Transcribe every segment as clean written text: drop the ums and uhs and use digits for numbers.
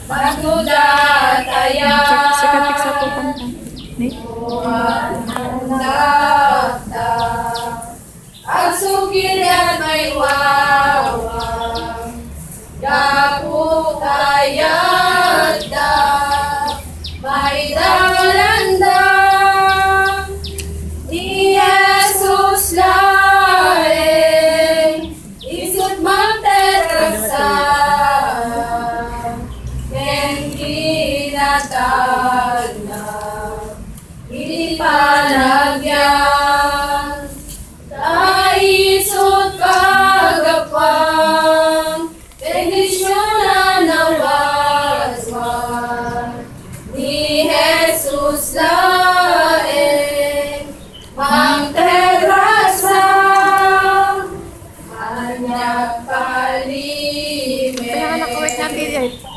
Pagkudataya Sikat sa po kanta. Ni? ang sugid at may wawang dako kayat da may dalanda ni Jesus laeng isut magterasa ken kinatag na hindi palagyan isut kagapang bendisyon na nawaswan ni Jesus laeng magterasa kanya kalime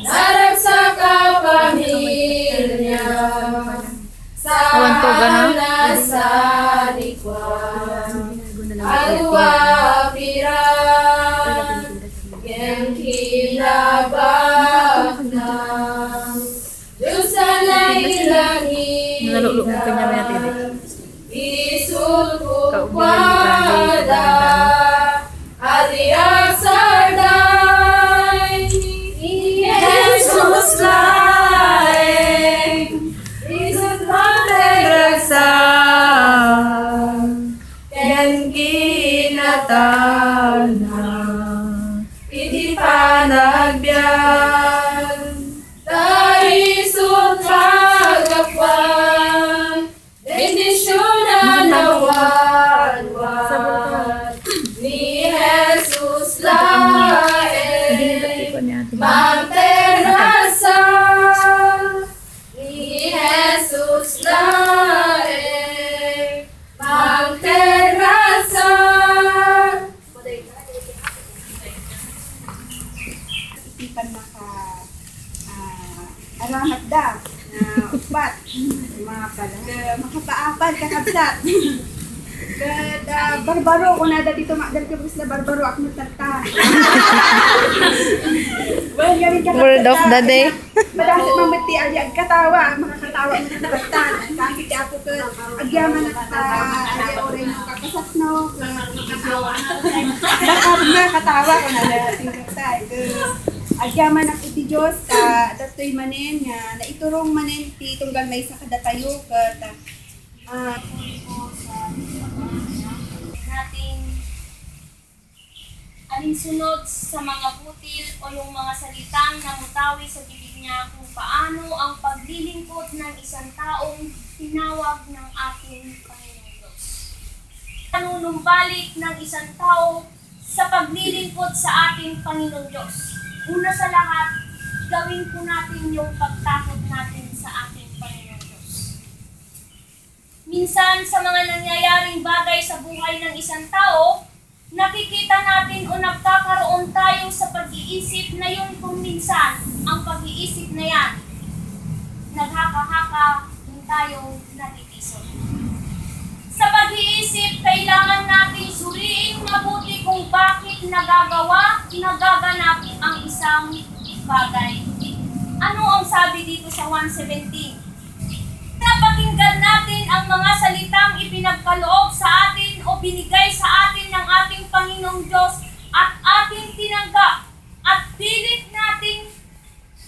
narag sa kapamilya sa nasa likwan Aluapiran yang kilabak na Diyos na ilangin Isul kukwada Ariak sarday Jesus laeng Isul magterasa ken kinatana iti panagbiag taisut kagapwan bendisyon na nawalwal ni Jesus laeng magterasa ni Jesus laeng magterasa. Isipan alamat da na upat makapaapad kakabsat kada barbaro ko na dito makdal ka basta barbaro ako nagtarta Word of the day. Madasit mamati alyag katawa makakatawa mo na batan kahit ako ko agyaman at alya oray mo kakasat no katawa ko na dating kapsay agyaman ak iti Diyos ka datoy manen nga naiturong manen ti tunggal may sa kadatayo ket nating alinsunod sa mga butil o yung mga salitang namutawi sa bibig niya kung paano ang paglilingkod ng isang taong tinawag ng ating Panginoong Diyos. Panunumbalik ng isang tao sa paglilingkod sa ating Panginoong Diyos. Una sa lahat, gawin po natin yung pagtakot natin sa ating Panginoong Diyos. Minsan sa mga nangyayaring bagay sa buhay ng isang tao, nakikita natin o nagkakaroon tayo sa pag-iisip na yun kung minsan ang pag-iisip na yan, naghaka-haka din tayo natitisod. Sa pag-iisip, kailangan natin suriin mabuti kung bakit nagaganap ang isang bagay. Ano ang sabi dito sa 1:17? Napakinggan natin ang mga salitang ipinagkaloob sa atin o binigay sa atin ng ating Panginoong Diyos at ating tinanggap at pilit nating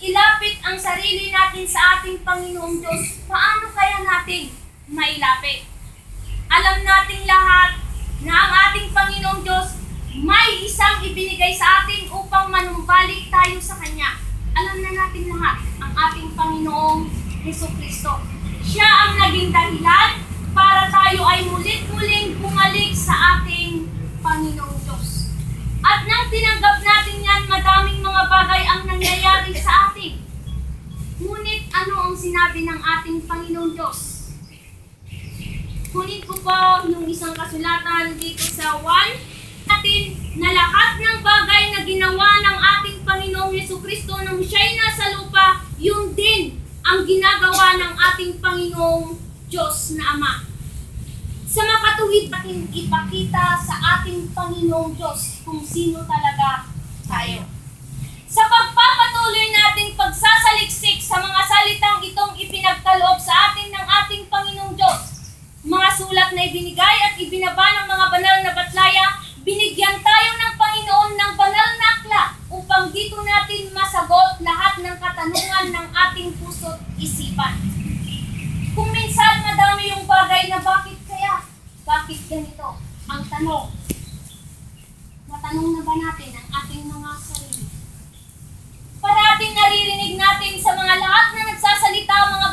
ilapit ang sarili natin sa ating Panginoong Diyos. Paano kaya natin mailapit? Alam nating lahat na ang ating Panginoong Diyos may isang ibinigay sa atin upang manumbalik tayo sa Kanya. Alam na natin lahat ang ating Panginoong Jesucristo. Siya ang naging dahilan para tayo ay mulit-muling bumalik sa ating Panginoong Diyos. At nang tinanggap natin yan, madaming mga bagay ang nangyayari sa atin. Ngunit ano ang sinabi ng ating Panginoong Diyos? Kunin ko po yung isang kasulatan dito sa 1 natin na lahat ng bagay na ginawa ng ating Panginoong Jesucristo nang siya'y nasa lupa, yun din ang ginagawa ng ating Panginoong Diyos na Ama. Sa makatuwid natin ipakita sa ating Panginoong Diyos kung sino talaga tayo. Sa sulat na ibinigay at ibinaba ng mga banal na batlaya, binigyan tayo ng Panginoon ng banal na aklat upang dito natin masagot lahat ng katanungan ng ating puso't isipan. Kung minsan madami yung bagay na bakit kaya, bakit ganito, ang tanong, natanong na ba natin ang ating mga sarili? Parating naririnig natin sa mga lahat na nagsasalita, mga